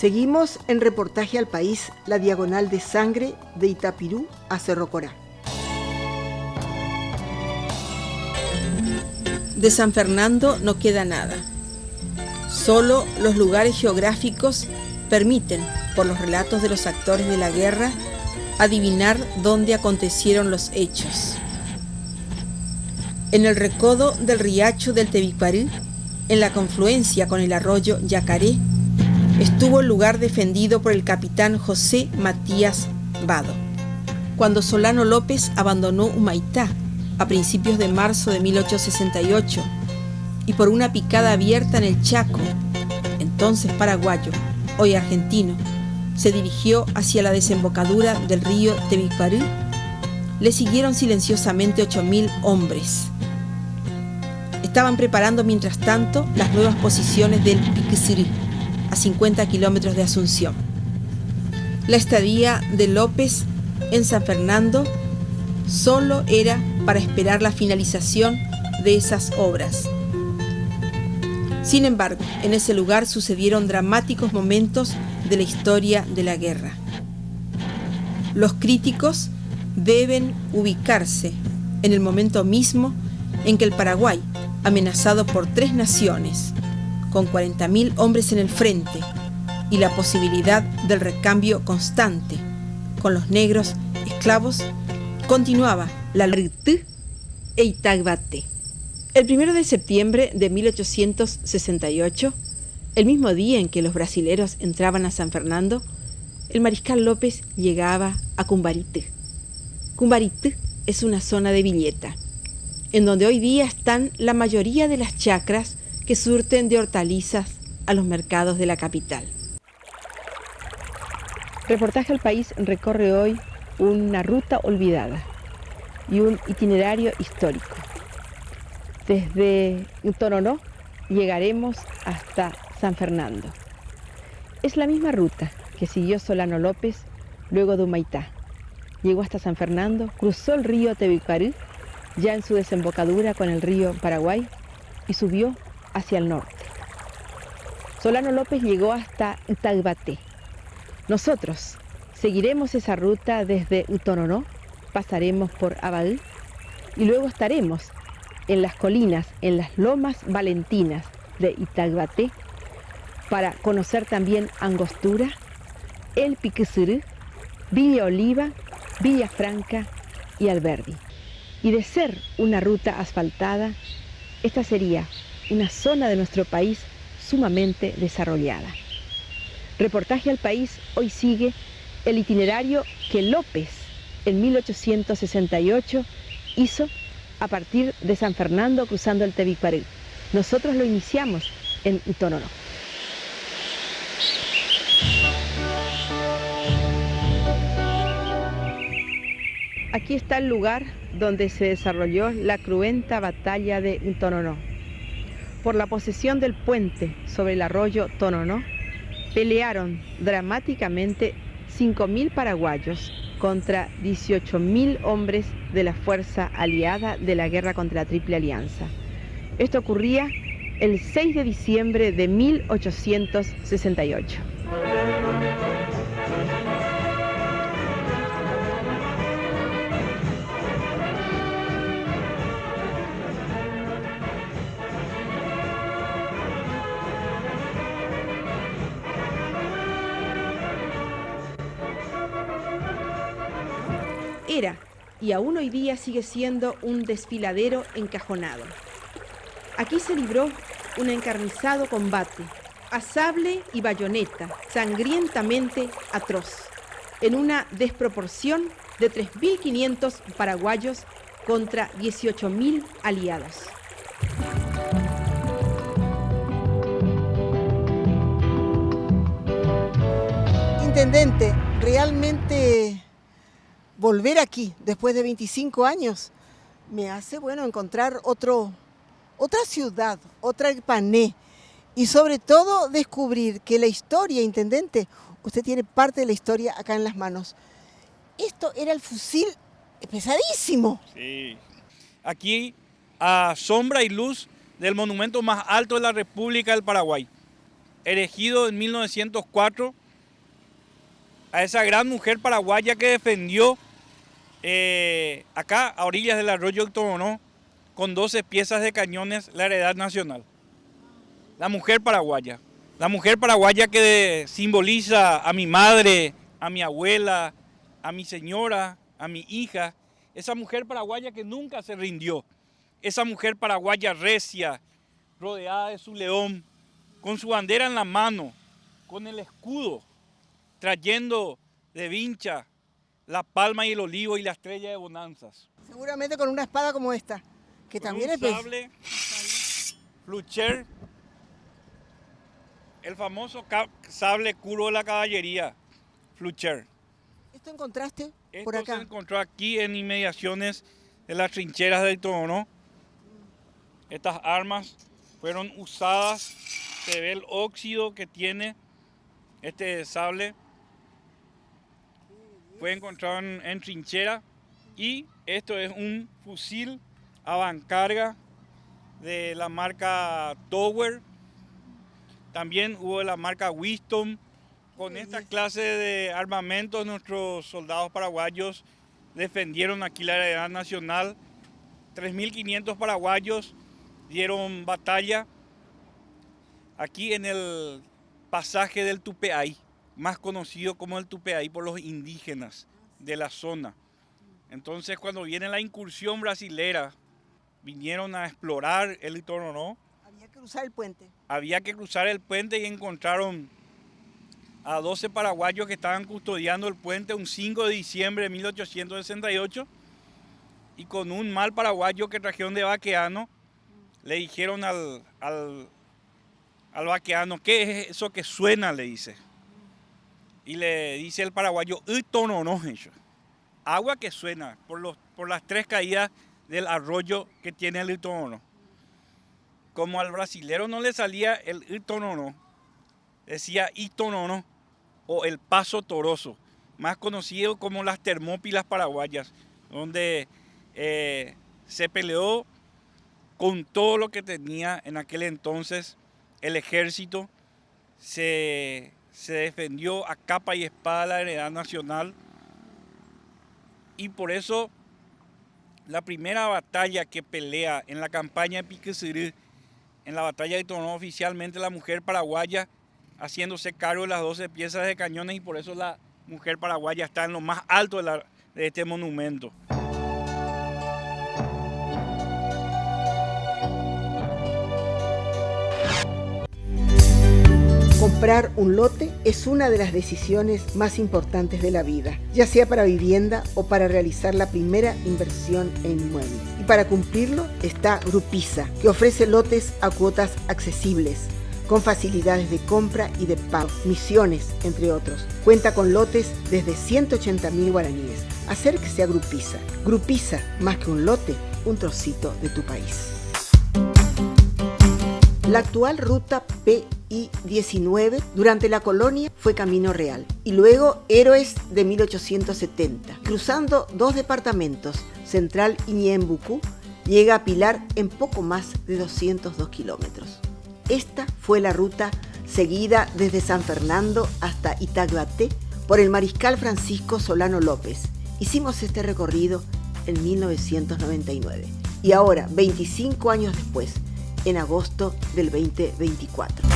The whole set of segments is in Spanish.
Seguimos en Reportaje al País, la diagonal de sangre de Itapirú a Cerro Corá. De San Fernando no queda nada. Solo los lugares geográficos permiten, por los relatos de los actores de la guerra, adivinar dónde acontecieron los hechos. En el recodo del riacho del Tebicuarú, en la confluencia con el arroyo Yacaré, estuvo el lugar defendido por el capitán José Matías Vado. Cuando Solano López abandonó Humaitá a principios de marzo de 1868 y por una picada abierta en el Chaco, entonces paraguayo, hoy argentino, se dirigió hacia la desembocadura del río Tebicuarú, le siguieron silenciosamente 8.000 hombres. Estaban preparando mientras tanto las nuevas posiciones del Piquecirí, a 50 kilómetros de Asunción. La estadía de López en San Fernando solo era para esperar la finalización de esas obras. Sin embargo, en ese lugar sucedieron dramáticos momentos de la historia de la guerra. Los críticos deben ubicarse en el momento mismo en que el Paraguay, amenazado por 3 naciones, con 40.000 hombres en el frente y la posibilidad del recambio constante con los negros esclavos, continuaba la lucha e Itagbate. El 1 de septiembre de 1868, el mismo día en que los brasileros entraban a San Fernando, el mariscal López llegaba a Cumbarití. Cumbarití es una zona de Villeta, en donde hoy día están la mayoría de las chacras que surten de hortalizas a los mercados de la capital. Reportaje al País recorre hoy una ruta olvidada y un itinerario histórico. Desde Utononó llegaremos hasta San Fernando. Es la misma ruta que siguió Solano López luego de Humaitá. Llegó hasta San Fernando, cruzó el río Tebicuarú, ya en su desembocadura con el río Paraguay, y subió hacia el norte. Solano López llegó hasta Itagbate. Nosotros seguiremos esa ruta desde Utononó, pasaremos por Abaú y luego estaremos en las colinas, en las lomas valentinas de Itagbate, para conocer también Angostura, el Piquecirí, Villa Oliva, Villa Franca y Alberdi. Y de ser una ruta asfaltada, esta sería una zona de nuestro país sumamente desarrollada. Reportaje al País hoy sigue el itinerario que López en 1868 hizo a partir de San Fernando cruzando el Tebicuarú. Nosotros lo iniciamos en Utononó. Aquí está el lugar donde se desarrolló la cruenta batalla de Utononó. Por la posesión del puente sobre el arroyo Tononó, pelearon dramáticamente 5.000 paraguayos contra 18.000 hombres de la fuerza aliada de la guerra contra la Triple Alianza. Esto ocurría el 6 de diciembre de 1868. Era, y aún hoy día sigue siendo, un desfiladero encajonado. Aquí se libró un encarnizado combate, a sable y bayoneta, sangrientamente atroz, en una desproporción de 3.500 paraguayos contra 18.000 aliados. Intendente, realmente volver aquí después de 25 años me hace, encontrar otra ciudad, otra Ipané, y sobre todo descubrir que la historia, intendente, usted tiene parte de la historia acá en las manos. Esto era el fusil pesadísimo. Sí, aquí a sombra y luz del monumento más alto de la República del Paraguay. erigido en 1904, a esa gran mujer paraguaya que defendió acá a orillas del arroyo Toronó con 12 piezas de cañones la heredad nacional. La mujer paraguaya que simboliza a mi madre, a mi abuela, a mi señora, a mi hija, esa mujer paraguaya que nunca se rindió, esa mujer paraguaya recia, rodeada de su león, con su bandera en la mano, con el escudo, trayendo de vincha la palma y el olivo y la estrella de bonanzas. Seguramente con una espada como esta, que Con también un es sable Flucher, el famoso sable curvo de la caballería, Flucher. ¿Esto encontraste por Esto acá? se encontró aquí en inmediaciones de las trincheras del Toronó. Estas armas fueron usadas, se ve el óxido que tiene este sable. Fue encontrado en trinchera y esto es un fusil avancarga de la marca Tower. También hubo de la marca Wisdom. Con esta clase de armamentos nuestros soldados paraguayos defendieron aquí la heredad nacional. 3.500 paraguayos dieron batalla aquí en el pasaje del Tupeay, más conocido como el Tupeay por los indígenas de la zona. Entonces, cuando viene la incursión brasilera, vinieron a explorar el Toronó. Había que cruzar el puente. Había que cruzar el puente y encontraron a 12 paraguayos que estaban custodiando el puente un 5 de diciembre de 1868 y con un mal paraguayo que trajeron de Baqueano, le dijeron al vaqueano, ¿qué es eso que suena?, le dice. Y le dice el paraguayo, Toronó, agua que suena por las 3 caídas del arroyo que tiene el Toronó. Como al brasilero no le salía el Toronó, decía Toronó o el Paso Toroso, más conocido como las Termópilas paraguayas, donde se peleó con todo lo que tenía en aquel entonces el ejército, se defendió a capa y espada la heredad nacional y por eso la primera batalla que pelea en la campaña de Piquecerú, en la batalla de Toronó, oficialmente la mujer paraguaya haciéndose cargo de las 12 piezas de cañones y por eso la mujer paraguaya está en lo más alto de este monumento. Comprar un lote es una de las decisiones más importantes de la vida, ya sea para vivienda o para realizar la primera inversión en inmueble. Y para cumplirlo está Grupisa, que ofrece lotes a cuotas accesibles, con facilidades de compra y de pago, misiones, entre otros. Cuenta con lotes desde 180.000 guaraníes. Acérquese a Grupisa. Grupisa, más que un lote, un trocito de tu país. La actual ruta PI-19 durante la colonia fue Camino Real y luego Héroes de 1870. Cruzando 2 departamentos, Central y Ñeembucú, llega a Pilar en poco más de 202 kilómetros. Esta fue la ruta seguida desde San Fernando hasta Itaguaté por el mariscal Francisco Solano López. Hicimos este recorrido en 1999 y ahora, 25 años después, en agosto del 2024.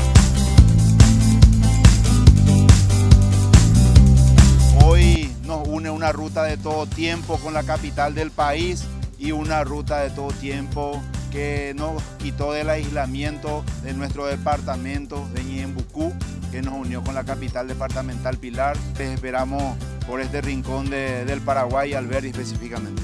Hoy nos une una ruta de todo tiempo con la capital del país y una ruta de todo tiempo que nos quitó del aislamiento de nuestro departamento de Ñeembucú, que nos unió con la capital departamental Pilar. Les esperamos por este rincón del Paraguay, Alberdi específicamente.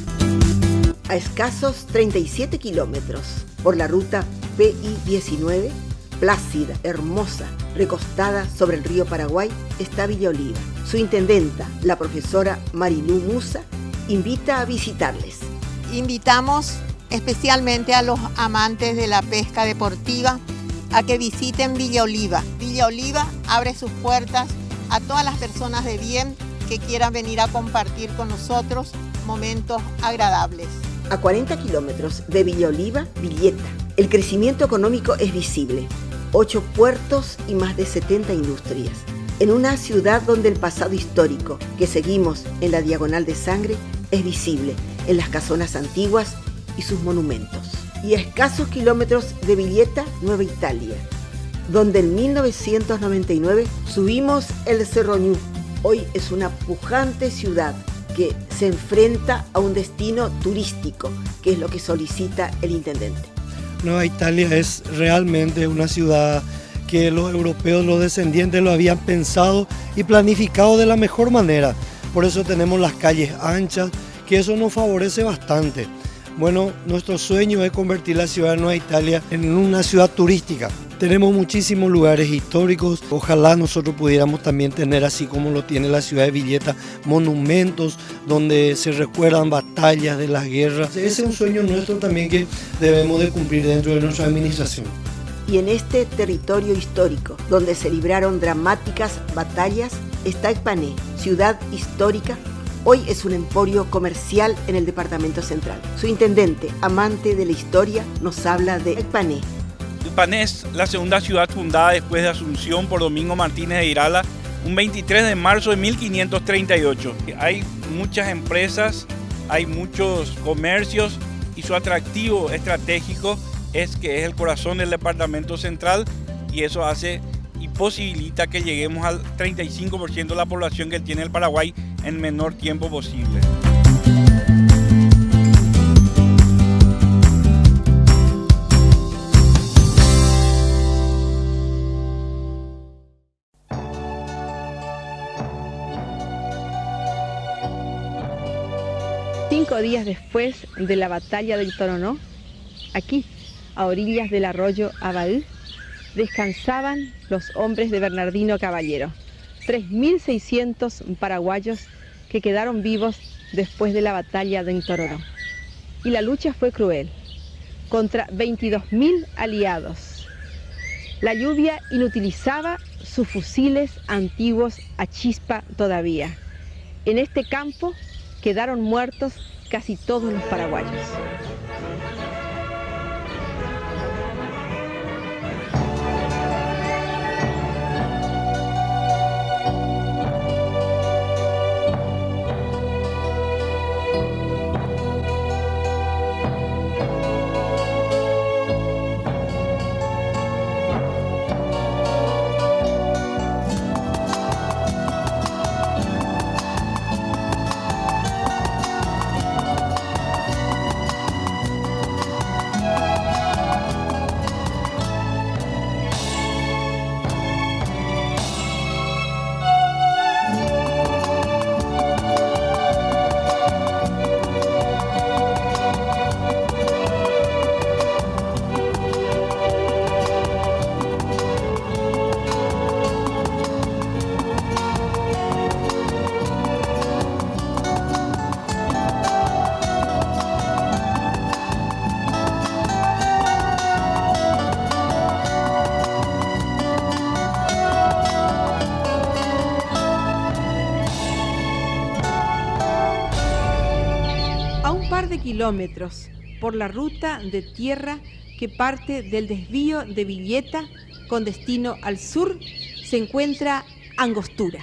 A escasos 37 kilómetros por la ruta PI-19, plácida, hermosa, recostada sobre el río Paraguay, está Villa Oliva. Su intendenta, la profesora Marilú Musa, invita a visitarles. Invitamos especialmente a los amantes de la pesca deportiva a que visiten Villa Oliva. Villa Oliva abre sus puertas a todas las personas de bien que quieran venir a compartir con nosotros momentos agradables. A 40 kilómetros de Villa Oliva, Villeta. El crecimiento económico es visible. 8 puertos y más de 70 industrias. En una ciudad donde el pasado histórico que seguimos en la Diagonal de Sangre es visible en las casonas antiguas y sus monumentos. Y a escasos kilómetros de Villeta, Nueva Italia, donde en 1999 subimos el Cerro Ñu. Hoy es una pujante ciudad que se enfrenta a un destino turístico, que es lo que solicita el intendente. Nueva Italia es realmente una ciudad que los europeos, los descendientes, lo habían pensado y planificado de la mejor manera. Por eso tenemos las calles anchas, que eso nos favorece bastante. Bueno, nuestro sueño es convertir la ciudad de Nueva Italia en una ciudad turística. Tenemos muchísimos lugares históricos, ojalá nosotros pudiéramos también tener, así como lo tiene la ciudad de Villeta, monumentos donde se recuerdan batallas de las guerras. Ese es un sueño nuestro también que debemos de cumplir dentro de nuestra administración. Y en este territorio histórico, donde se libraron dramáticas batallas, está Ecpané, ciudad histórica. Hoy es un emporio comercial en el departamento central. Su intendente, amante de la historia, nos habla de Ecpané. Ecpané es la segunda ciudad fundada después de Asunción por Domingo Martínez de Irala, un 23 de marzo de 1538. Hay muchas empresas, hay muchos comercios y su atractivo estratégico es que es el corazón del departamento central y eso hace y posibilita que lleguemos al 35% de la población que tiene el Paraguay en menor tiempo posible. Cinco días después de la batalla del Toronó, aquí, a orillas del arroyo Abaú, descansaban los hombres de Bernardino Caballero, 3.600 paraguayos que quedaron vivos después de la batalla de Toronó. Y la lucha fue cruel, contra 22.000 aliados. La lluvia inutilizaba sus fusiles antiguos a chispa todavía. En este campo quedaron muertos casi todos los paraguayos. Kilómetros por la ruta de tierra que parte del desvío de Villeta con destino al sur, se encuentra Angostura.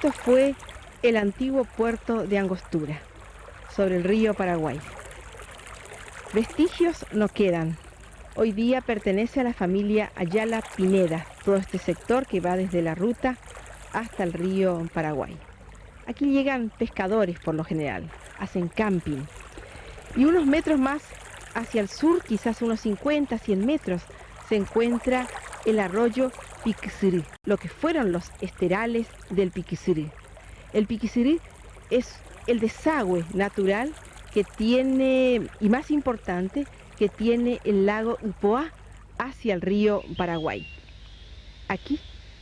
Esto fue el antiguo puerto de Angostura, sobre el río Paraguay. Vestigios no quedan, hoy día pertenece a la familia Ayala Pineda, todo este sector que va desde la ruta hasta el río Paraguay. Aquí llegan pescadores por lo general, hacen camping. Y unos metros más hacia el sur, quizás unos 50, 100 metros, se encuentra el arroyo Piquisirí, lo que fueron los esterales del Piquisirí. El Piquisirí es el desagüe natural que tiene, y más importante, que tiene el lago Upoá hacia el río Paraguay. Aquí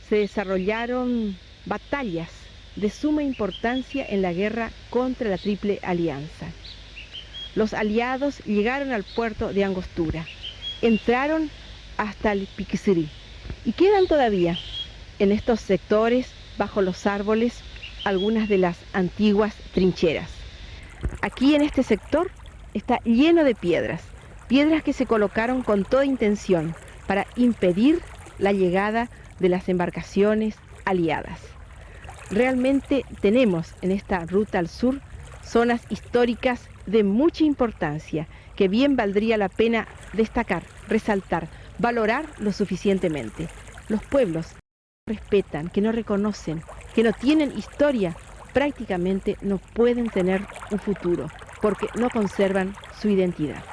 se desarrollaron batallas de suma importancia en la guerra contra la Triple Alianza. Los aliados llegaron al puerto de Angostura, entraron hasta el Piquisirí y quedan todavía en estos sectores, bajo los árboles, algunas de las antiguas trincheras. Aquí en este sector está lleno de piedras que se colocaron con toda intención para impedir la llegada de las embarcaciones aliadas. Realmente tenemos en esta ruta al sur zonas históricas de mucha importancia que bien valdría la pena destacar, resaltar, valorar lo suficientemente. Los pueblos que respetan, que no reconocen, que no tienen historia, prácticamente no pueden tener un futuro porque no conservan su identidad.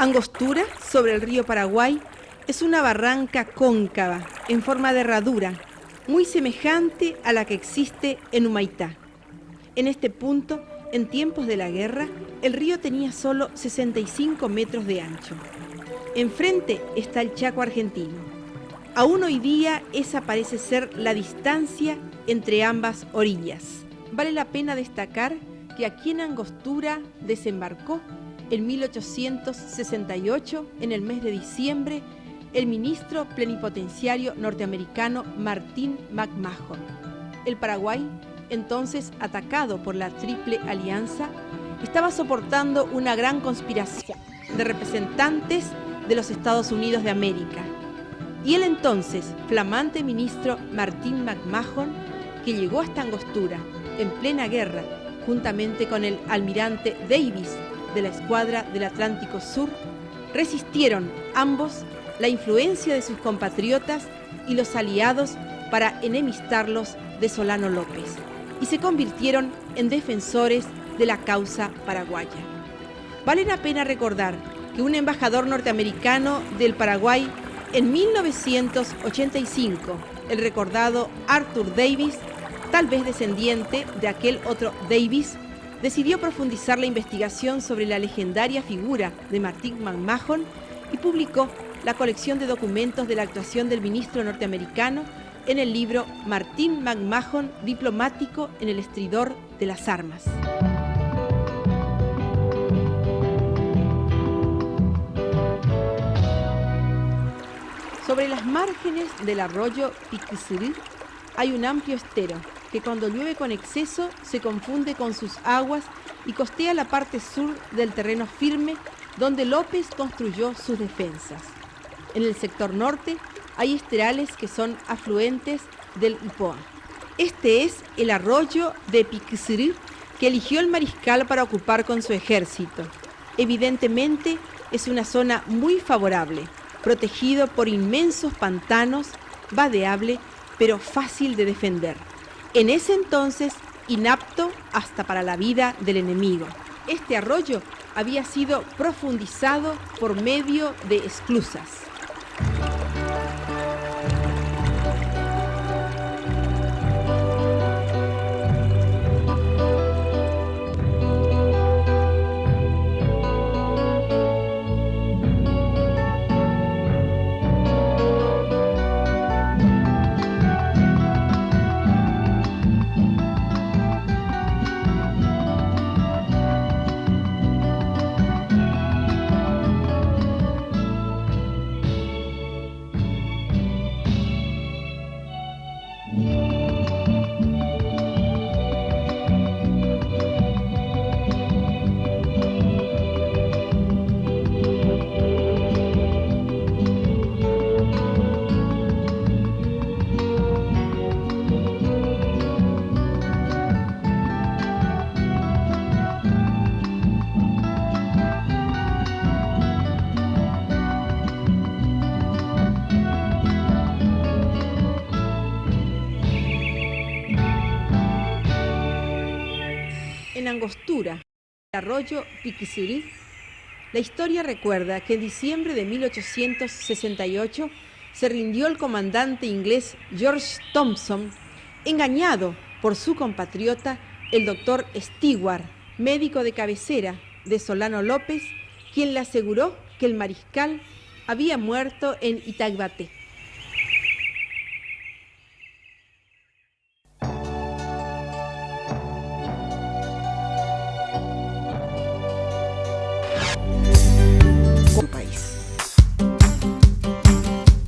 Angostura, sobre el río Paraguay, es una barranca cóncava en forma de herradura, muy semejante a la que existe en Humaitá. En este punto, en tiempos de la guerra, el río tenía solo 65 metros de ancho. Enfrente está el Chaco argentino. Aún hoy día esa parece ser la distancia entre ambas orillas. Vale la pena destacar que aquí en Angostura desembarcó en 1868, en el mes de diciembre, el ministro plenipotenciario norteamericano Martin McMahon. El Paraguay, entonces atacado por la Triple Alianza, estaba soportando una gran conspiración de representantes de los Estados Unidos de América. Y el entonces flamante ministro Martin McMahon, que llegó hasta Angostura en plena guerra, juntamente con el almirante Davis de la Escuadra del Atlántico Sur, resistieron ambos la influencia de sus compatriotas y los aliados para enemistarlos de Solano López y se convirtieron en defensores de la causa paraguaya. Vale la pena recordar que un embajador norteamericano del Paraguay en 1985, el recordado Arthur Davis, tal vez descendiente de aquel otro Davis, decidió profundizar la investigación sobre la legendaria figura de Martin McMahon y publicó la colección de documentos de la actuación del ministro norteamericano en el libro Martin McMahon, diplomático en el estridor de las armas. Sobre las márgenes del arroyo Piquisirí hay un amplio estero que cuando llueve con exceso se confunde con sus aguas y costea la parte sur del terreno firme donde López construyó sus defensas. En el sector norte hay esterales que son afluentes del Upoá. Este es el arroyo de Piquisirí que eligió el mariscal para ocupar con su ejército. Evidentemente es una zona muy favorable, protegido por inmensos pantanos, vadeable pero fácil de defender. En ese entonces, inapto hasta para la vida del enemigo. Este arroyo había sido profundizado por medio de esclusas. en Angostura, el arroyo Piquisirí. La historia recuerda que en diciembre de 1868 se rindió el comandante inglés George Thompson, engañado por su compatriota, el doctor Stewart, médico de cabecera de Solano López, quien le aseguró que el mariscal había muerto en Itagbate.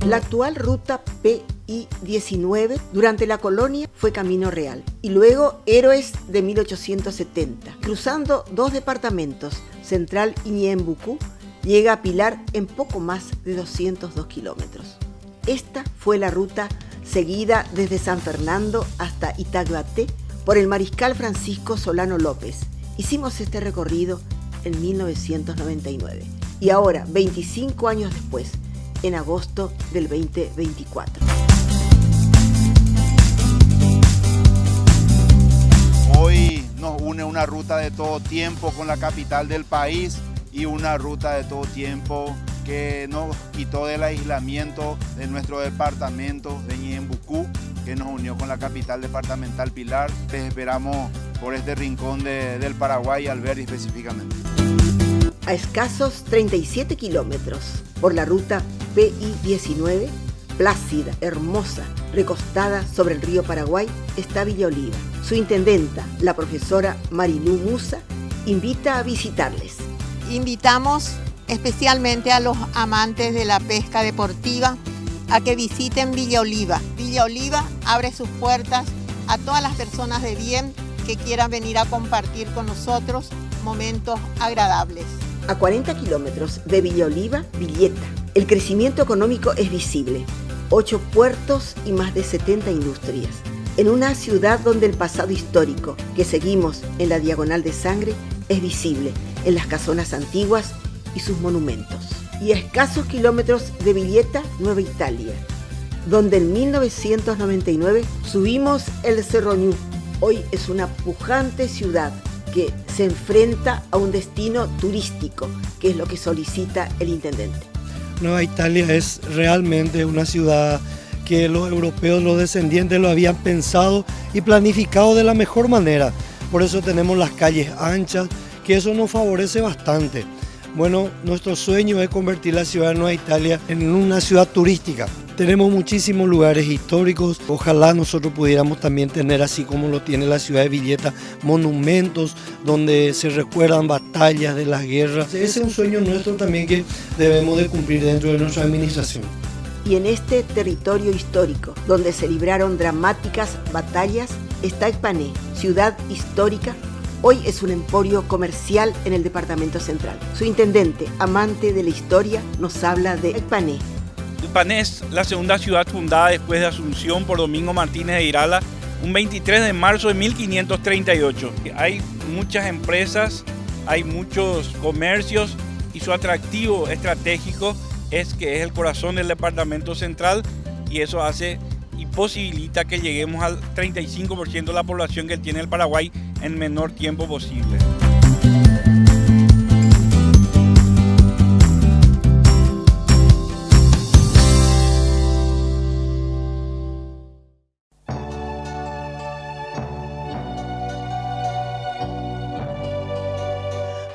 La actual ruta PI-19 durante la colonia fue Camino Real y luego Héroes de 1870. Cruzando dos departamentos, Central y Ñeembucú, llega a Pilar en poco más de 202 kilómetros. Esta fue la ruta seguida desde San Fernando hasta Itagbate por el mariscal Francisco Solano López. Hicimos este recorrido en 1999 y ahora, 25 años después, en agosto del 2024. Hoy nos une una ruta de todo tiempo con la capital del país y una ruta de todo tiempo que nos quitó del aislamiento de nuestro departamento de Ñeembucú, que nos unió con la capital departamental Pilar. Les esperamos por este rincón del Paraguay, Alberdi específicamente. A escasos 37 kilómetros por la ruta PI-19, plácida, hermosa, recostada sobre el río Paraguay, está Villa Oliva. Su intendenta, la profesora Marilú Musa, invita a visitarles. Invitamos especialmente a los amantes de la pesca deportiva a que visiten Villa Oliva. Villa Oliva abre sus puertas a todas las personas de bien que quieran venir a compartir con nosotros momentos agradables. A 40 kilómetros de Villa Oliva, Villeta. El crecimiento económico es visible. 8 puertos y más de 70 industrias. En una ciudad donde el pasado histórico, que seguimos en la Diagonal de Sangre, es visible en las casonas antiguas y sus monumentos. Y a escasos kilómetros de Villeta, Nueva Italia, donde en 1999 subimos el Cerro Ñu. Hoy es una pujante ciudad que se enfrenta a un destino turístico, que es lo que solicita el intendente. Nueva Italia es realmente una ciudad que los europeos, los descendientes, lo habían pensado y planificado de la mejor manera. Por eso tenemos las calles anchas, que eso nos favorece bastante. Bueno, nuestro sueño es convertir la ciudad de Nueva Italia en una ciudad turística. Tenemos muchísimos lugares históricos. Ojalá nosotros pudiéramos también tener, así como lo tiene la ciudad de Villeta, monumentos donde se recuerdan batallas de las guerras. Ese es un sueño nuestro también que debemos de cumplir dentro de nuestra administración. Y en este territorio histórico, donde se libraron dramáticas batallas, está Ecpané, ciudad histórica. Hoy es un emporio comercial en el departamento central. Su intendente, amante de la historia, nos habla de Ecpané. Ecpané es la segunda ciudad fundada después de Asunción por Domingo Martínez de Irala, un 23 de marzo de 1538. Hay muchas empresas, hay muchos comercios y su atractivo estratégico es que es el corazón del departamento central y eso hace y posibilita que lleguemos al 35% de la población que tiene el Paraguay en menor tiempo posible.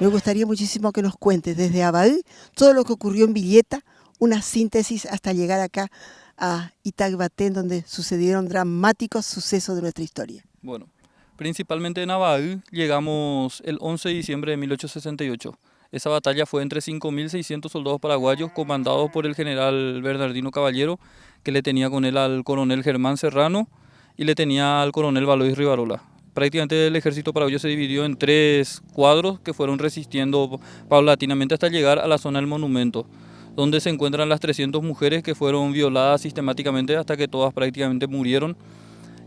Me gustaría muchísimo que nos cuentes desde Abaí todo lo que ocurrió en Villeta, una síntesis hasta llegar acá a Itagbate, donde sucedieron dramáticos sucesos de nuestra historia. Bueno, principalmente en Abaí llegamos el 11 de diciembre de 1868. Esa batalla fue entre 5.600 soldados paraguayos comandados por el general Bernardino Caballero, que le tenía con él al coronel Germán Serrano y le tenía al coronel Valois Rivarola. Prácticamente el ejército paraguayo se dividió en 3 cuadros que fueron resistiendo paulatinamente hasta llegar a la zona del monumento, donde se encuentran las 300 mujeres que fueron violadas sistemáticamente hasta que todas prácticamente murieron.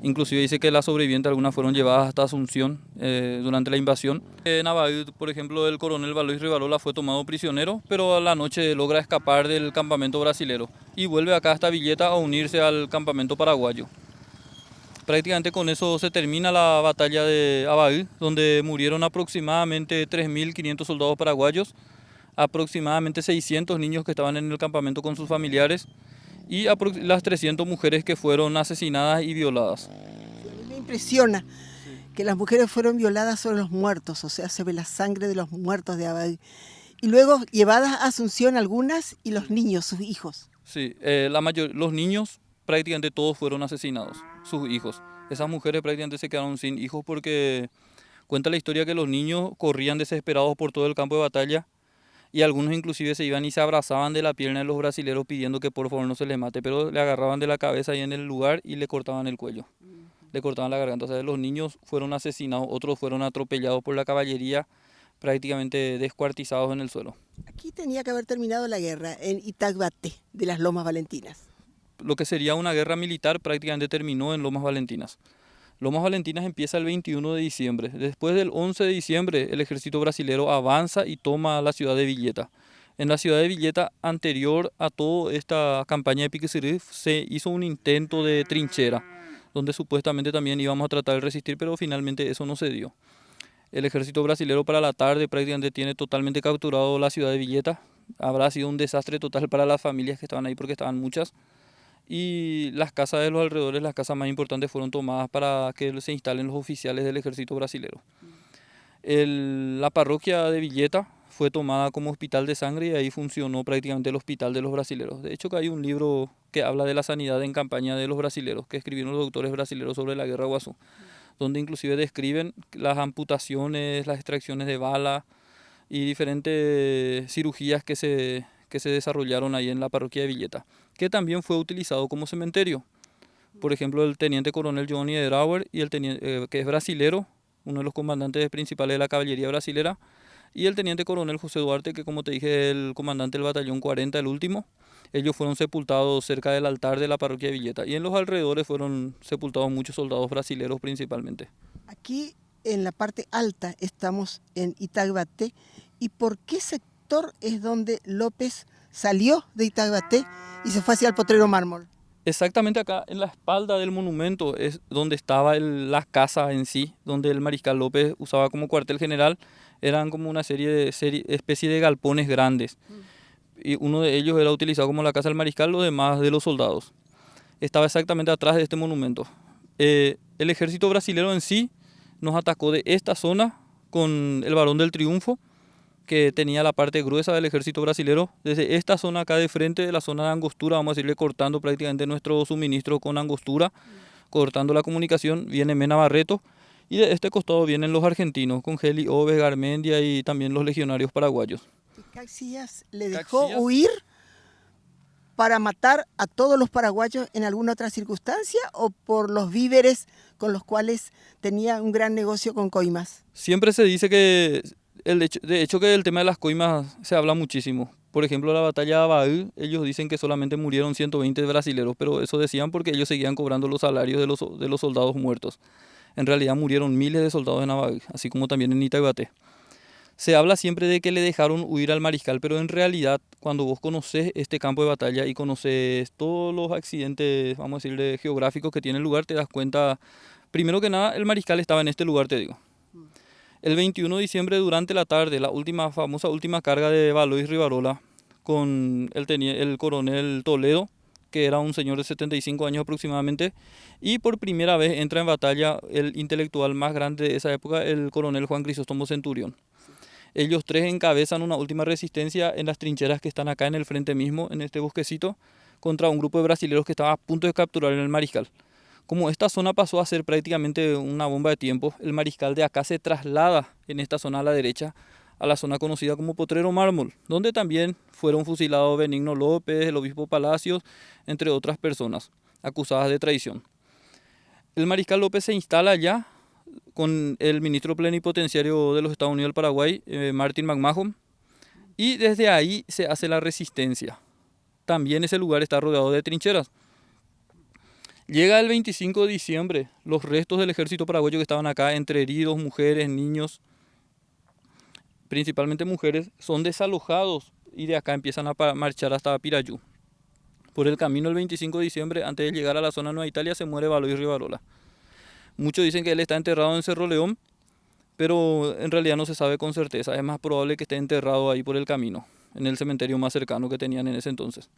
Inclusive dice que las sobrevivientes algunas fueron llevadas hasta Asunción durante la invasión. En Abaí, por ejemplo, el coronel Valois Rivarola fue tomado prisionero, pero a la noche logra escapar del campamento brasilero y vuelve acá hasta Villeta a unirse al campamento paraguayo. Prácticamente con eso se termina la batalla de Abaí, donde murieron aproximadamente 3.500 soldados paraguayos, aproximadamente 600 niños que estaban en el campamento con sus familiares y las 300 mujeres que fueron asesinadas y violadas. A mí me impresiona que las mujeres fueron violadas sobre los muertos, o sea, se ve la sangre de los muertos de Abaí. Y luego llevadas a Asunción algunas y los niños, sus hijos. Sí, los niños prácticamente todos fueron asesinados, sus hijos. Esas mujeres prácticamente se quedaron sin hijos porque cuenta la historia que los niños corrían desesperados por todo el campo de batalla y algunos inclusive se iban y se abrazaban de la pierna de los brasileros pidiendo que por favor no se les mate, pero le agarraban de la cabeza ahí en el lugar y le cortaban el cuello, le cortaban la garganta. O sea, los niños fueron asesinados, otros fueron atropellados por la caballería, prácticamente descuartizados en el suelo. Aquí tenía que haber terminado la guerra en Itagbate de las Lomas Valentinas. Lo que sería una guerra militar prácticamente terminó en Lomas Valentinas. Lomas Valentinas empieza el 21 de diciembre. Después del 11 de diciembre el ejército brasilero avanza y toma la ciudad de Villeta. En la ciudad de Villeta, anterior a toda esta campaña de Pique Surí, se hizo un intento de trinchera, donde supuestamente también íbamos a tratar de resistir, pero finalmente eso no se dio. El ejército brasilero para la tarde prácticamente tiene totalmente capturado la ciudad de Villeta. Habrá sido un desastre total para las familias que estaban ahí porque estaban muchas. Y las casas de los alrededores, las casas más importantes, fueron tomadas para que se instalen los oficiales del ejército brasilero. La parroquia de Villeta fue tomada como hospital de sangre y ahí funcionó prácticamente el hospital de los brasileros. De hecho, que hay un libro que habla de la sanidad en campaña de los brasileros, que escribieron los doctores brasileros sobre la guerra Guazú, donde inclusive describen las amputaciones, las extracciones de bala y diferentes cirugías que se desarrollaron ahí en la parroquia de Villeta, que también fue utilizado como cementerio. Por ejemplo, el teniente coronel Johnny Edrauer, y que es brasilero, uno de los comandantes principales de la caballería brasilera, y el teniente coronel José Duarte, que como te dije, el comandante del batallón 40, el último. Ellos fueron sepultados cerca del altar de la parroquia de Villeta, y en los alrededores fueron sepultados muchos soldados brasileros principalmente. Aquí en la parte alta estamos en Itagbate. ¿Y por qué sector es donde López salió de Itagbate y se fue hacia el Potrero Mármol? Exactamente acá en la espalda del monumento es donde estaba la casa en sí, donde el mariscal López usaba como cuartel general. Eran como una especie de galpones grandes. Y uno de ellos era utilizado como la casa del mariscal, los demás de los soldados. Estaba exactamente atrás de este monumento. El ejército brasilero en sí nos atacó de esta zona con el Barón del Triunfo, que tenía la parte gruesa del ejército brasilero. Desde esta zona acá de frente, de la zona de Angostura, vamos a decirle, cortando prácticamente nuestro suministro con Angostura, cortando la comunicación, viene Mena Barreto, y de este costado vienen los argentinos, con Geli Oves, Garmendia y también los legionarios paraguayos. ¿Caxias le dejó huir para matar a todos los paraguayos en alguna otra circunstancia o por los víveres con los cuales tenía un gran negocio con coimas? Siempre se dice que, de hecho que el tema de las coimas se habla muchísimo. Por ejemplo, la batalla de Abaí, ellos dicen que solamente murieron 120 brasileros, pero eso decían porque ellos seguían cobrando los salarios de los soldados muertos. En realidad murieron miles de soldados en Abaí, así como también en Itagbate. Se habla siempre de que le dejaron huir al mariscal, pero en realidad cuando vos conoces este campo de batalla y conoces todos los accidentes, vamos a decir, geográficos que tiene el lugar, te das cuenta, primero que nada, el mariscal estaba en este lugar, te digo. El 21 de diciembre, durante la tarde, la famosa última carga de Valois Rivarola, con el coronel Toledo, que era un señor de 75 años aproximadamente, y por primera vez entra en batalla el intelectual más grande de esa época, el coronel Juan Crisóstomo Centurión. Ellos tres encabezan una última resistencia en las trincheras que están acá en el frente mismo, en este bosquecito, contra un grupo de brasileños que estaba a punto de capturar en el mariscal. Como esta zona pasó a ser prácticamente una bomba de tiempo, el mariscal de acá se traslada en esta zona a la derecha, a la zona conocida como Potrero Mármol, donde también fueron fusilados Benigno López, el obispo Palacios, entre otras personas acusadas de traición. El mariscal López se instala allá con el ministro plenipotenciario de los Estados Unidos del Paraguay, Martin McMahon, y desde ahí se hace la resistencia. También ese lugar está rodeado de trincheras. Llega el 25 de diciembre, los restos del ejército paraguayo que estaban acá, entre heridos, mujeres, niños, principalmente mujeres, son desalojados y de acá empiezan a marchar hasta Pirayú. Por el camino el 25 de diciembre, antes de llegar a la zona de Nueva Italia, se muere Valois Rivarola. Muchos dicen que él está enterrado en Cerro León, pero en realidad no se sabe con certeza. Es más probable que esté enterrado ahí por el camino, en el cementerio más cercano que tenían en ese entonces.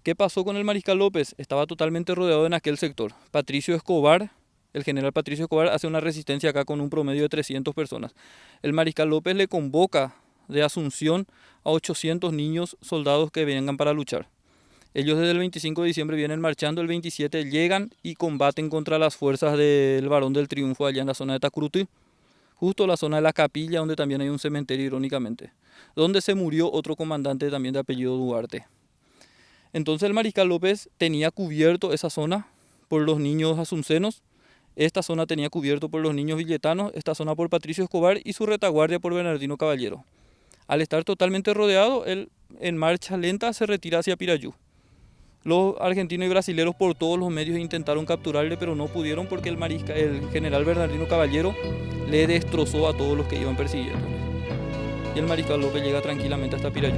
¿Qué pasó con el Mariscal López? Estaba totalmente rodeado en aquel sector. Patricio Escobar, el general Patricio Escobar, hace una resistencia acá con un promedio de 300 personas. El Mariscal López le convoca de Asunción a 800 niños soldados que vengan para luchar. Ellos desde el 25 de diciembre vienen marchando, el 27 llegan y combaten contra las fuerzas del Barón del Triunfo allá en la zona de Tacurutí, justo la zona de la capilla, donde también hay un cementerio, irónicamente, donde se murió otro comandante también de apellido Duarte. Entonces el Mariscal López tenía cubierto esa zona por los niños asuncenos, esta zona tenía cubierto por los niños villetanos, esta zona por Patricio Escobar y su retaguardia por Bernardino Caballero. Al estar totalmente rodeado, él en marcha lenta se retira hacia Pirayú. Los argentinos y brasileños por todos los medios intentaron capturarle, pero no pudieron porque el general Bernardino Caballero le destrozó a todos los que iban persiguiendo. Y el Mariscal López llega tranquilamente hasta Pirayú.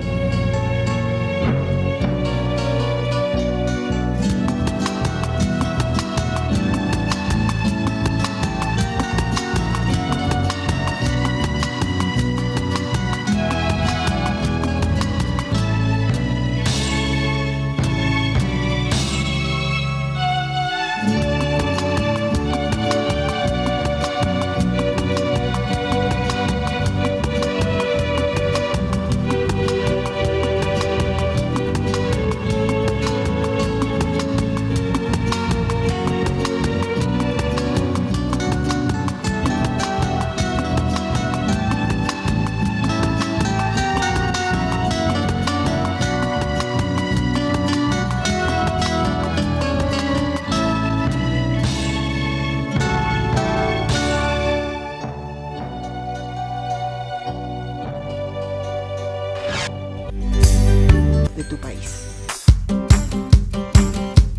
De tu país.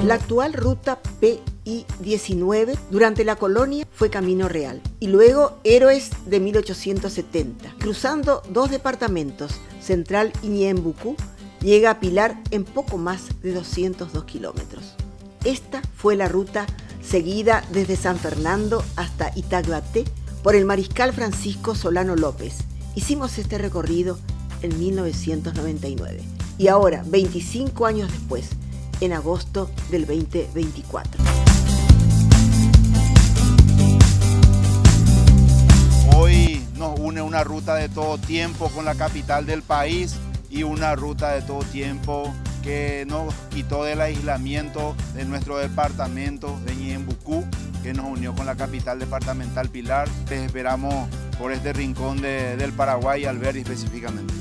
La actual ruta PI-19 durante la colonia fue Camino Real y luego Héroes de 1870. Cruzando 2 departamentos, Central y Ñeembucú, llega a Pilar en poco más de 202 kilómetros. Esta fue la ruta seguida desde San Fernando hasta Itaguaté por el mariscal Francisco Solano López. Hicimos este recorrido en 1999. Y ahora, 25 años después, en agosto del 2024. Hoy nos une una ruta de todo tiempo con la capital del país y una ruta de todo tiempo que nos quitó del aislamiento de nuestro departamento de Ñeembucú, que nos unió con la capital departamental Pilar. Les esperamos por este rincón del Paraguay, Alberdi específicamente.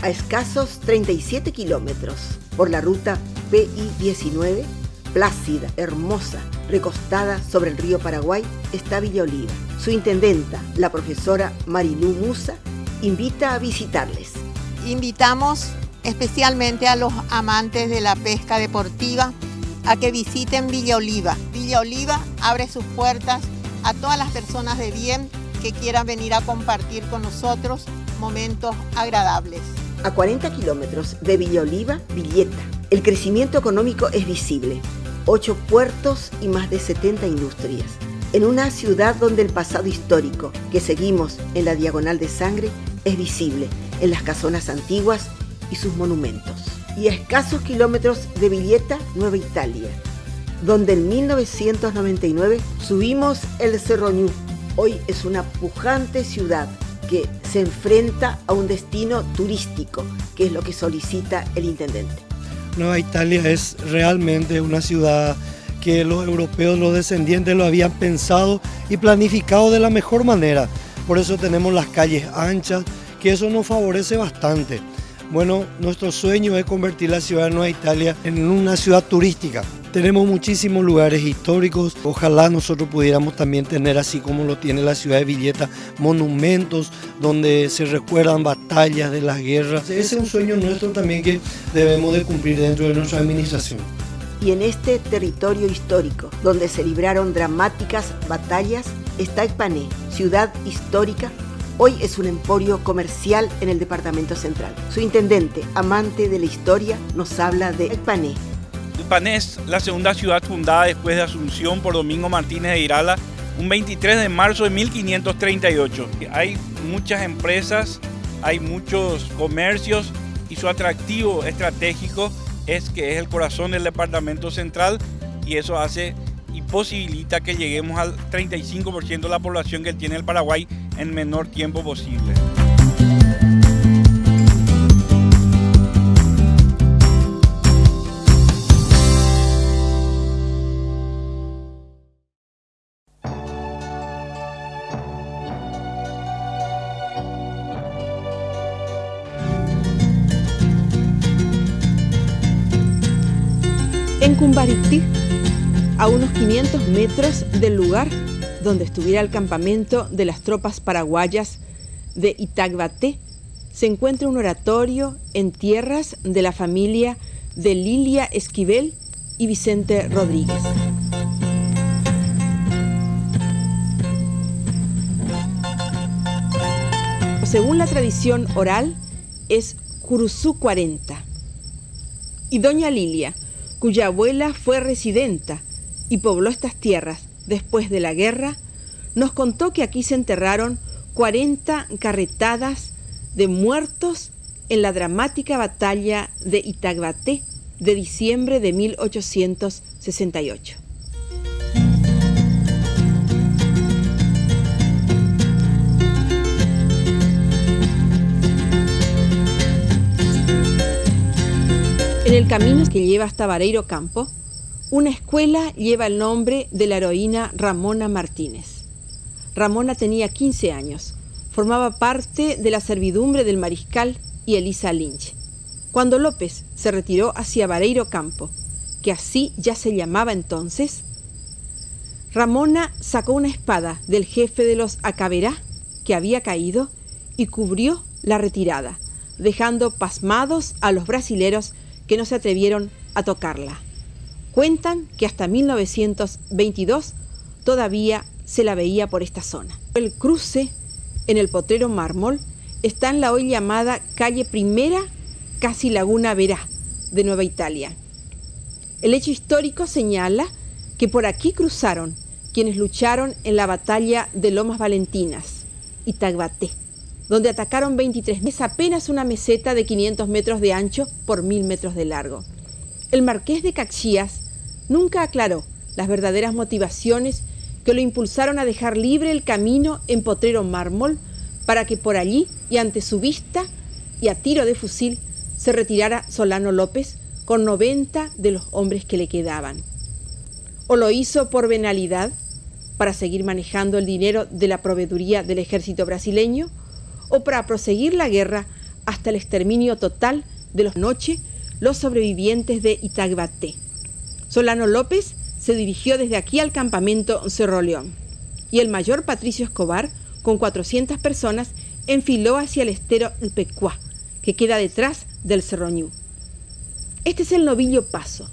A escasos 37 kilómetros por la ruta PI-19, plácida, hermosa, recostada sobre el río Paraguay, está Villa Oliva. Su intendenta, la profesora Marilú Musa, invita a visitarles. Invitamos especialmente a los amantes de la pesca deportiva a que visiten Villa Oliva. Villa Oliva abre sus puertas a todas las personas de bien que quieran venir a compartir con nosotros momentos agradables. A 40 kilómetros de Villa Oliva, Villeta. El crecimiento económico es visible. 8 puertos y más de 70 industrias. En una ciudad donde el pasado histórico que seguimos en la Diagonal de Sangre es visible en las casonas antiguas y sus monumentos. Y a escasos kilómetros de Villeta, Nueva Italia, donde en 1999 subimos el Cerro Ñu. Hoy es una pujante ciudad que se enfrenta a un destino turístico, que es lo que solicita el intendente. Nueva Italia es realmente una ciudad que los europeos, los descendientes, lo habían pensado y planificado de la mejor manera. Por eso tenemos las calles anchas, que eso nos favorece bastante. Bueno, nuestro sueño es convertir la ciudad de Nueva Italia en una ciudad turística. Tenemos muchísimos lugares históricos, ojalá nosotros pudiéramos también tener, así como lo tiene la ciudad de Villeta, monumentos donde se recuerdan batallas de las guerras. Ese es un sueño nuestro también que debemos de cumplir dentro de nuestra administración. Y en este territorio histórico, donde se libraron dramáticas batallas, está Ecpané, ciudad histórica. Hoy es un emporio comercial en el departamento central. Su intendente, amante de la historia, nos habla de Ecpané. Ipané es la segunda ciudad fundada después de Asunción por Domingo Martínez de Irala, un 23 de marzo de 1538. Hay muchas empresas, hay muchos comercios y su atractivo estratégico es que es el corazón del departamento central y eso hace y posibilita que lleguemos al 35% de la población que tiene el Paraguay en menor tiempo posible. En Cumbarití, a unos 500 metros del lugar donde estuviera el campamento de las tropas paraguayas de Itagbaté, se encuentra un oratorio en tierras de la familia de Lilia Esquivel y Vicente Rodríguez. Según la tradición oral, es Curuzú 40. Y doña Lilia, cuya abuela fue residenta y pobló estas tierras después de la guerra, nos contó que aquí se enterraron 40 carretadas de muertos en la dramática batalla de Itagbaté de diciembre de 1868. En el camino que lleva hasta Vareiro Campo, una escuela lleva el nombre de la heroína Ramona Martínez. Ramona tenía 15 años, formaba parte de la servidumbre del mariscal y Elisa Lynch. Cuando López se retiró hacia Vareiro Campo, que así ya se llamaba entonces, Ramona sacó una espada del jefe de los Acaberá, que había caído, y cubrió la retirada, dejando pasmados a los brasileros que no se atrevieron a tocarla. Cuentan que hasta 1922 todavía se la veía por esta zona. El cruce en el Potrero Mármol está en la hoy llamada calle Primera, casi Laguna Verá, de Nueva Italia. El hecho histórico señala que por aquí cruzaron quienes lucharon en la batalla de Lomas Valentinas, Itagbaté, donde atacaron 23 meses, apenas una meseta de 500 metros de ancho por 1000 metros de largo. El marqués de Caxias nunca aclaró las verdaderas motivaciones que lo impulsaron a dejar libre el camino en Potrero Mármol para que por allí y ante su vista y a tiro de fusil se retirara Solano López con 90 de los hombres que le quedaban. O lo hizo por venalidad, para seguir manejando el dinero de la proveeduría del ejército brasileño, o para proseguir la guerra hasta el exterminio total de los los sobrevivientes de Itagbaté. Solano López se dirigió desde aquí al campamento Cerro León y el mayor Patricio Escobar, con 400 personas, enfiló hacia el estero Ipecuá, que queda detrás del Cerro Ñu. Este es el Novillo Paso.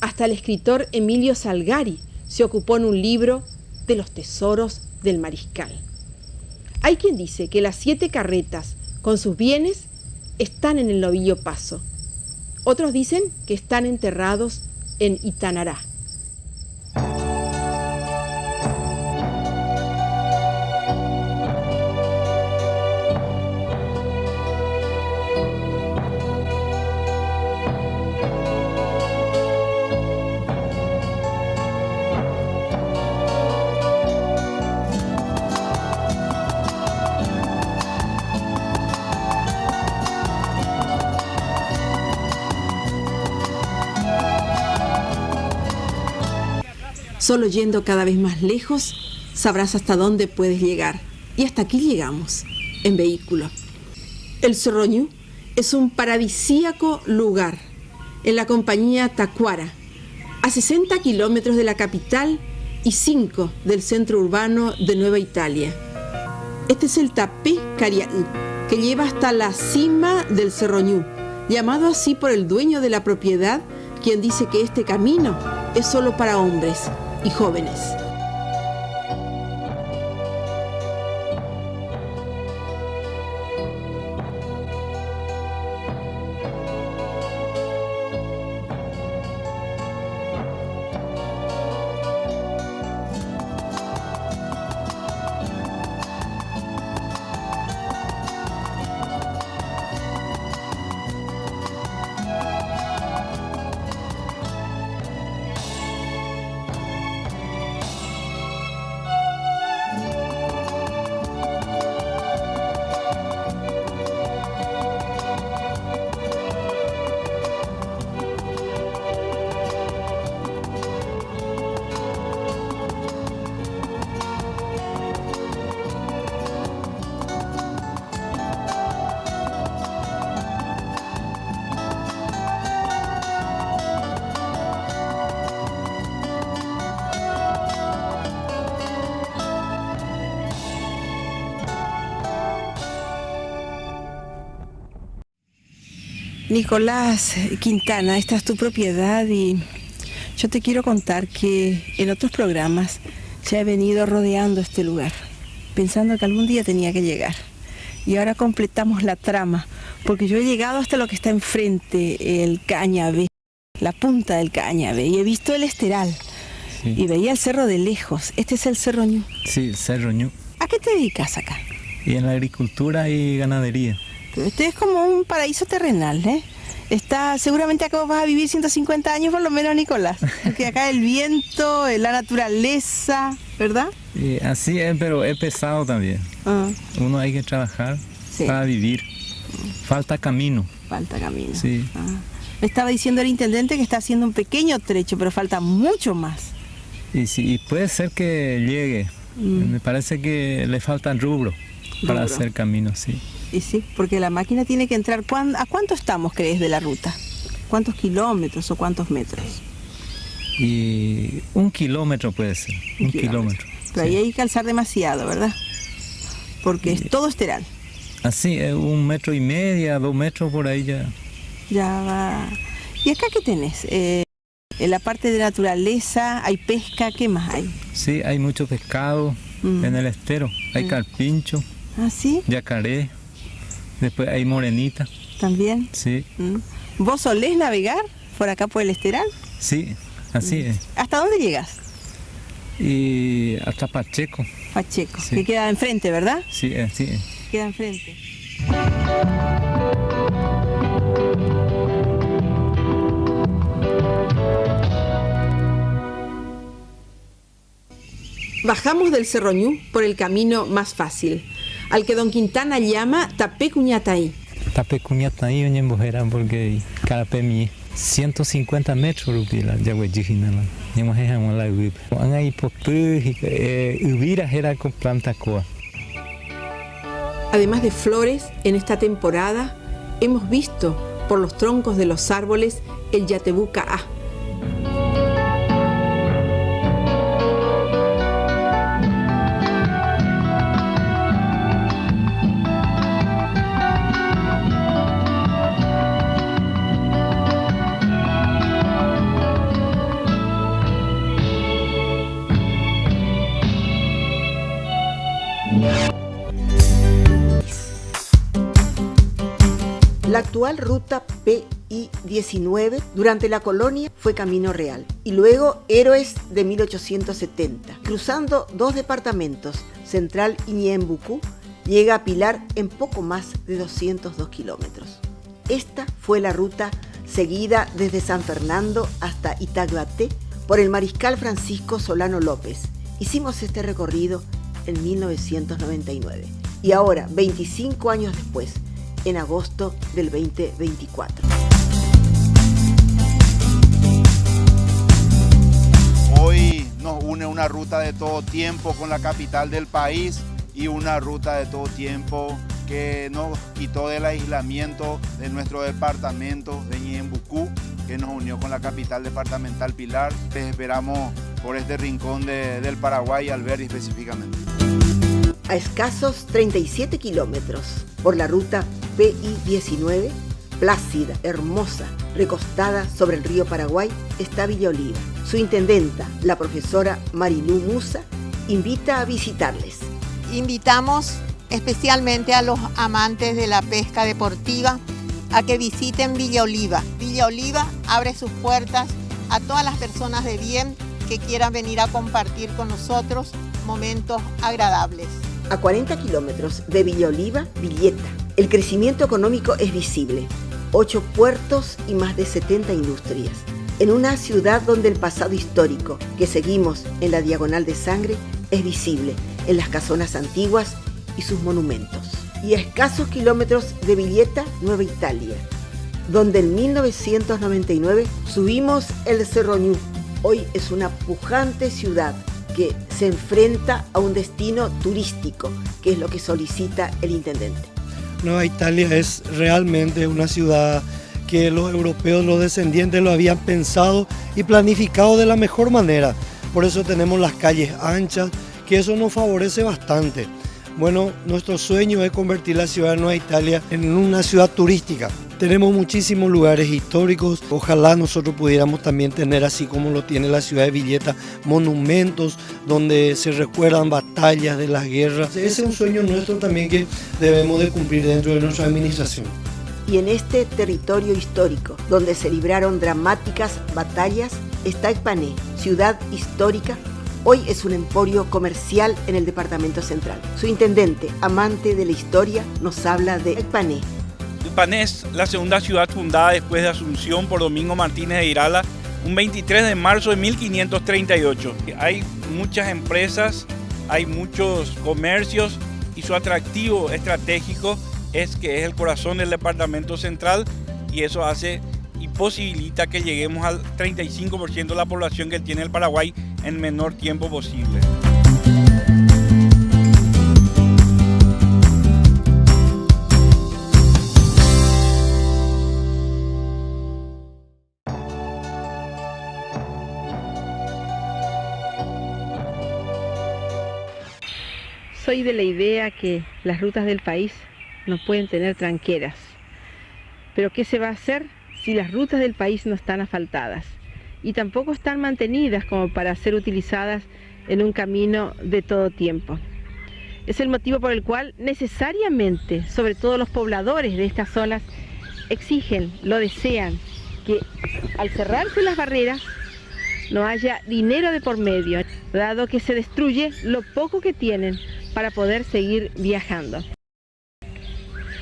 Hasta el escritor Emilio Salgari se ocupó en un libro de los tesoros del mariscal. Hay quien dice que las 7 carretas con sus bienes están en el Novillo Paso. Otros dicen que están enterrados en Itanará. Solo yendo cada vez más lejos, sabrás hasta dónde puedes llegar. Y hasta aquí llegamos, en vehículo. El Cerro Ñu es un paradisíaco lugar, en la compañía Tacuara, a 60 kilómetros de la capital y 5 del centro urbano de Nueva Italia. Este es el Tapé Cariaí, que lleva hasta la cima del Cerro Ñu, llamado así por el dueño de la propiedad, quien dice que este camino es solo para hombres y jóvenes. Nicolás Quintana, esta es tu propiedad y yo te quiero contar que en otros programas se ha venido rodeando este lugar, pensando que algún día tenía que llegar. Y ahora completamos la trama, porque yo he llegado hasta lo que está enfrente, el Cañabé, la punta del Cañabé, y he visto el Esteral, sí. Y veía el cerro de lejos. ¿Este es el Cerro Ñu? Sí, el Cerro Ñu. ¿A qué te dedicas acá? Y en la agricultura y ganadería. Pero este es como un paraíso terrenal, ¿eh? Seguramente acá vas a vivir 150 años por lo menos, Nicolás. Porque acá el viento, la naturaleza, ¿verdad? Así es, pero es pesado también. Uno hay que trabajar, sí, para vivir. Falta camino. Falta camino. Sí. Me estaba diciendo el intendente que está haciendo un pequeño trecho, pero falta mucho más. Y sí, puede ser que llegue. Me parece que le falta rubro para hacer camino, sí. Y sí, porque la máquina tiene que entrar. ¿A cuánto estamos, crees, de la ruta? ¿Cuántos kilómetros o cuántos metros? Y 1 kilómetro puede ser, un kilómetro. Pero ahí hay que alzar demasiado, ¿verdad? Porque es todo esteral. Así, 1,5 metros, 2 metros por ahí ya. Ya va. ¿Y acá qué tenés? En la parte de naturaleza, hay pesca, ¿qué más hay? Sí, hay mucho pescado en el estero. Hay carpincho. ¿Ah, sí? Yacaré. Después hay morenita. ¿También? Sí. ¿Vos solés navegar por acá por el Esteral? Sí, así es. ¿Hasta dónde llegas? Y hasta Pacheco. Pacheco, sí, que queda enfrente, ¿verdad? Sí, así es. Queda enfrente. Bajamos del Cerro Ñu por el camino más fácil, al que don Quintana llama Tapé Cuñataí. Tapé Cuñataí, oye, mujer, porque carapemi 150 metros rupila, ya voy a Además de flores, en esta temporada hemos visto por los troncos de los árboles el Yatebuca A. La actual ruta PI-19 durante la colonia fue Camino Real y luego Héroes de 1870. Cruzando 2 departamentos, Central y Ñeembucú, llega a Pilar en poco más de 202 kilómetros. Esta fue la ruta seguida desde San Fernando hasta Itaguaté por el mariscal Francisco Solano López. Hicimos este recorrido en 1999 y ahora, 25 años después, en agosto del 2024. Hoy nos une una ruta de todo tiempo con la capital del país y una ruta de todo tiempo que nos quitó del aislamiento de nuestro departamento de Ñeembucú, que nos unió con la capital departamental Pilar. Les esperamos por este rincón del Paraguay, Alberdi específicamente. A escasos 37 kilómetros por la ruta PI-19, plácida, hermosa, recostada sobre el río Paraguay, está Villa Oliva. Su intendenta, la profesora Marilú Musa, invita a visitarles. Invitamos especialmente a los amantes de la pesca deportiva a que visiten Villa Oliva. Villa Oliva abre sus puertas a todas las personas de bien que quieran venir a compartir con nosotros momentos agradables. A 40 kilómetros de Villa Oliva, Villeta. El crecimiento económico es visible. 8 puertos y más de 70 industrias. En una ciudad donde el pasado histórico que seguimos en la Diagonal de Sangre es visible en las casonas antiguas y sus monumentos. Y a escasos kilómetros de Villeta, Nueva Italia, donde en 1999 subimos el Cerro Ñu. Hoy es una pujante ciudad que se enfrenta a un destino turístico, que es lo que solicita el intendente. Nueva Italia es realmente una ciudad que los europeos, los descendientes, lo habían pensado y planificado de la mejor manera. Por eso tenemos las calles anchas, que eso nos favorece bastante. Bueno, nuestro sueño es convertir la ciudad de Nueva Italia en una ciudad turística. Tenemos muchísimos lugares históricos. Ojalá nosotros pudiéramos también tener, así como lo tiene la ciudad de Villeta, monumentos donde se recuerdan batallas de las guerras. Ese es un sueño nuestro también que debemos de cumplir dentro de nuestra administración. Y en este territorio histórico, donde se libraron dramáticas batallas, está Ecpané, ciudad histórica. Hoy es un emporio comercial en el departamento central. Su intendente, amante de la historia, nos habla de Ecpané. Ecpané es la segunda ciudad fundada después de Asunción por Domingo Martínez de Irala, un 23 de marzo de 1538. Hay muchas empresas, hay muchos comercios y su atractivo estratégico es que es el corazón del departamento central y eso hace y posibilita que lleguemos al 35% de la población que tiene el Paraguay en menor tiempo posible. Soy de la idea que las rutas del país no pueden tener tranqueras. Pero ¿qué se va a hacer si las rutas del país no están asfaltadas? Y tampoco están mantenidas como para ser utilizadas en un camino de todo tiempo. Es el motivo por el cual necesariamente, sobre todo los pobladores de estas zonas, exigen, lo desean, que al cerrarse las barreras no haya dinero de por medio, dado que se destruye lo poco que tienen para poder seguir viajando.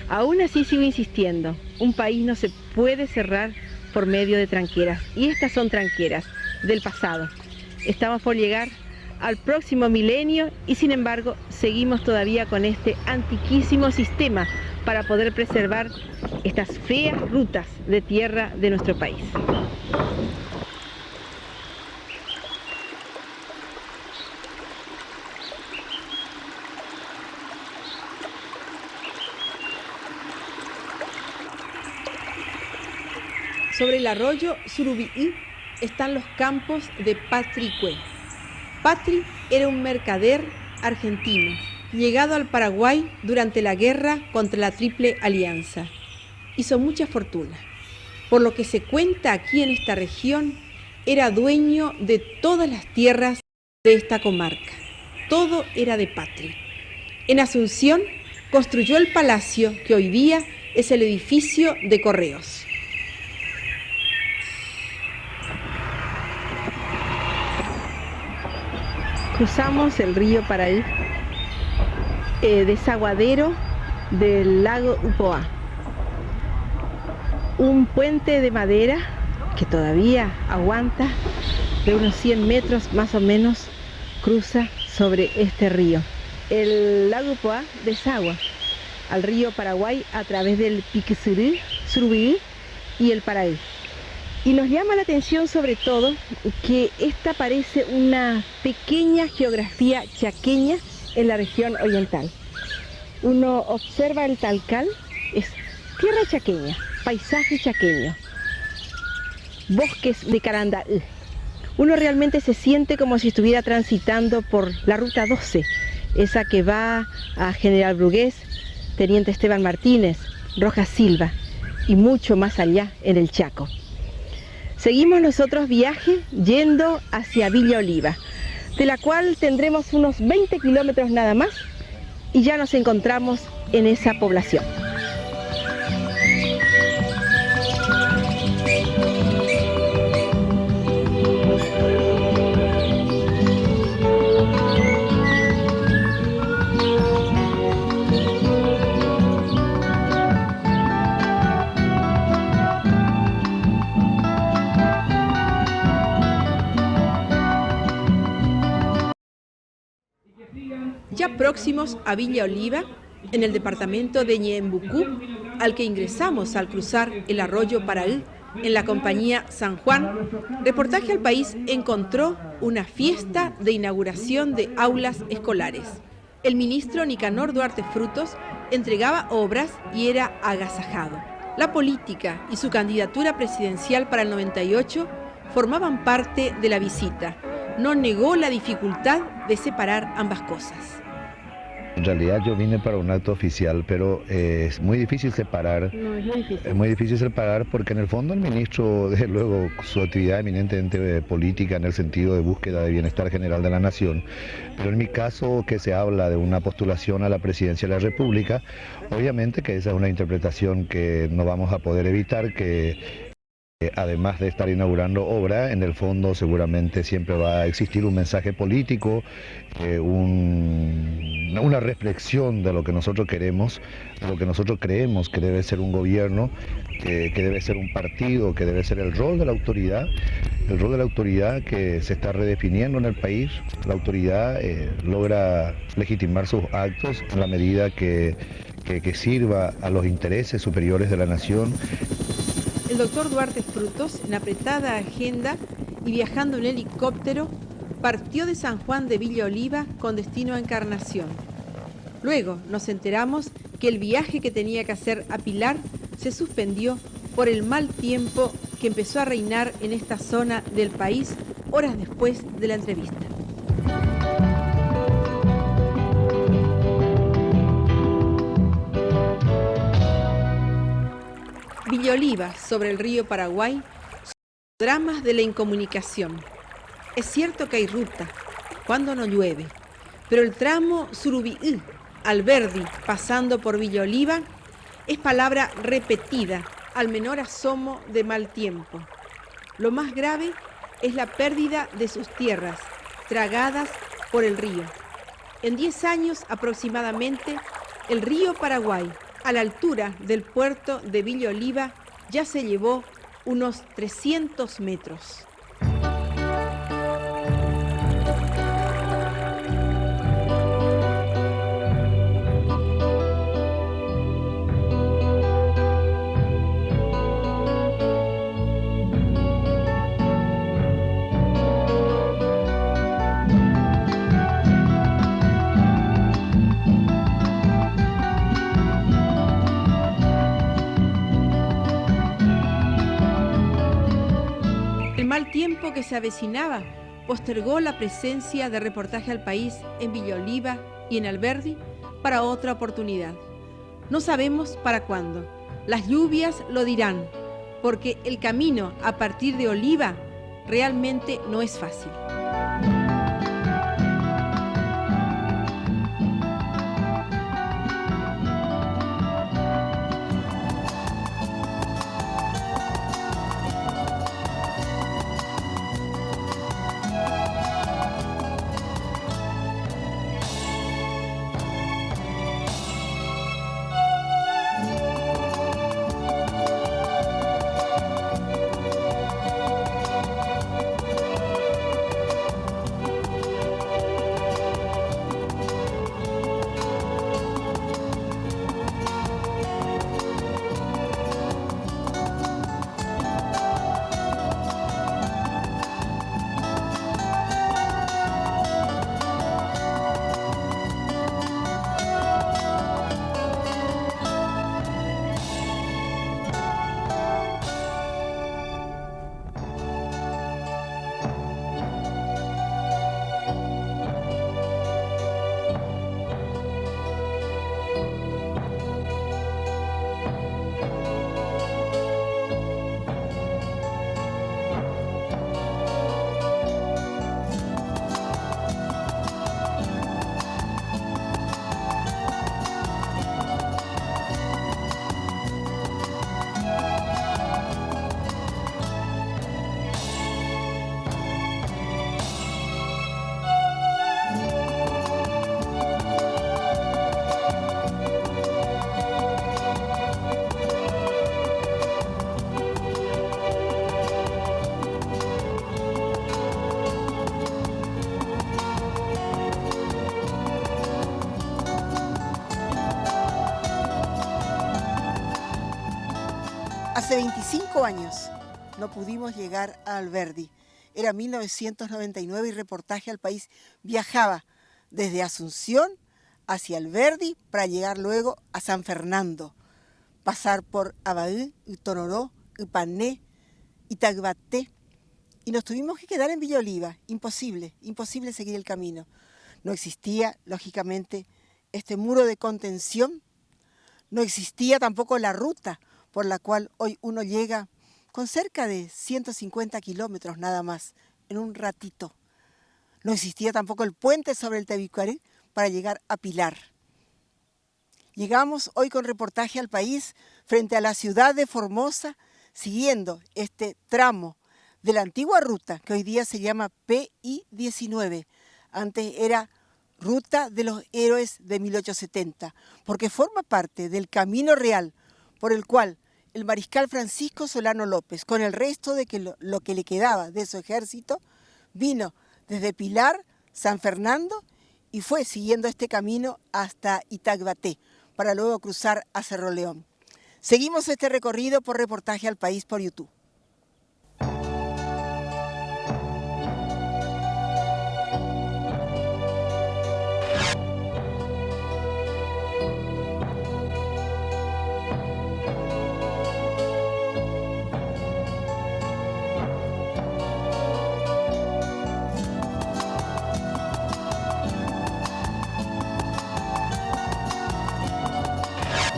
Aún así sigo insistiendo, un país no se puede cerrar por medio de tranqueras, y estas son tranqueras del pasado. Estamos por llegar al próximo milenio y sin embargo seguimos todavía con este antiquísimo sistema para poder preservar estas feas rutas de tierra de nuestro país. Sobre el arroyo Surubií están los campos de Patri Cue. Patri era un mercader argentino, llegado al Paraguay durante la guerra contra la Triple Alianza. Hizo mucha fortuna. Por lo que se cuenta aquí en esta región, era dueño de todas las tierras de esta comarca. Todo era de Patri. En Asunción construyó el palacio que hoy día es el edificio de Correos. Cruzamos el río Paraí, desaguadero del lago Upoá. Un puente de madera que todavía aguanta, de unos 100 metros más o menos, cruza sobre este río. El lago Upoá desagua al río Paraguay a través del Pique Surubií y el Paraí. Y nos llama la atención sobre todo que esta parece una pequeña geografía chaqueña en la región oriental. Uno observa el Talcal, es tierra chaqueña, paisaje chaqueño, bosques de Carandaí. Uno realmente se siente como si estuviera transitando por la ruta 12, esa que va a General Brugués, Teniente Esteban Martínez, Rojas Silva y mucho más allá en el Chaco. Seguimos nosotros viaje yendo hacia Villa Oliva, de la cual tendremos unos 20 kilómetros nada más y ya nos encontramos en esa población. Ya próximos a Villa Oliva, en el departamento de Ñembucú, al que ingresamos al cruzar el arroyo Paraí, en la compañía San Juan, Reportaje al País encontró una fiesta de inauguración de aulas escolares. El ministro Nicanor Duarte Frutos entregaba obras y era agasajado. La política y su candidatura presidencial para el 98 formaban parte de la visita. No negó la dificultad de separar ambas cosas. En realidad yo vine para un acto oficial, pero es muy difícil separar. No, es muy difícil. Es muy difícil separar porque en el fondo el ministro, desde luego, su actividad eminentemente política en el sentido de búsqueda de bienestar general de la nación. Pero en mi caso, que se habla de una postulación a la presidencia de la República, obviamente que esa es una interpretación que no vamos a poder evitar, que además de estar inaugurando obra, en el fondo seguramente siempre va a existir un mensaje político, una reflexión de lo que nosotros queremos, de lo que nosotros creemos que debe ser un gobierno, que debe ser un partido, que debe ser el rol de la autoridad que se está redefiniendo en el país. La autoridad logra legitimar sus actos en la medida que sirva a los intereses superiores de la nación. El doctor Duarte Frutos, en apretada agenda y viajando en helicóptero, partió de San Juan de Villa Oliva con destino a Encarnación. Luego nos enteramos que el viaje que tenía que hacer a Pilar se suspendió por el mal tiempo que empezó a reinar en esta zona del país horas después de la entrevista. Villa Oliva, sobre el río Paraguay, son dramas de la incomunicación. Es cierto que hay ruta, cuando no llueve, pero el tramo Surubí, Alberdi, pasando por Villa Oliva, es palabra repetida al menor asomo de mal tiempo. Lo más grave es la pérdida de sus tierras, tragadas por el río. En 10 años aproximadamente, el río Paraguay, a la altura del puerto de Villa Oliva, ya se llevó unos 300 metros. El tiempo que se avecinaba postergó la presencia de Reportaje al País en Villa Oliva y en Alberdi para otra oportunidad. No sabemos para cuándo. Las lluvias lo dirán, porque el camino a partir de Oliva realmente no es fácil. Hace 25 años no pudimos llegar a Alberdi. Era 1999 y Reportaje al País viajaba desde Asunción hacia Alberdi para llegar luego a San Fernando, pasar por Abaú, Utororó, Upané, Itagbaté, y nos tuvimos que quedar en Villa Oliva. Imposible seguir el camino. No existía, lógicamente, este muro de contención, no existía tampoco la ruta por la cual hoy uno llega con cerca de 150 kilómetros nada más, en un ratito. No existía tampoco el puente sobre el Tebicbarú para llegar a Pilar. Llegamos hoy con reportaje al país frente a la ciudad de Formosa, siguiendo este tramo de la antigua ruta que hoy día se llama PI-19. Antes era Ruta de los Héroes de 1870, porque forma parte del camino real por el cual el mariscal Francisco Solano López, con el resto de lo que le quedaba de su ejército, vino desde Pilar, San Fernando, y fue siguiendo este camino hasta Itagbaté, para luego cruzar a Cerro León. Seguimos este recorrido por Reportaje al País por YouTube.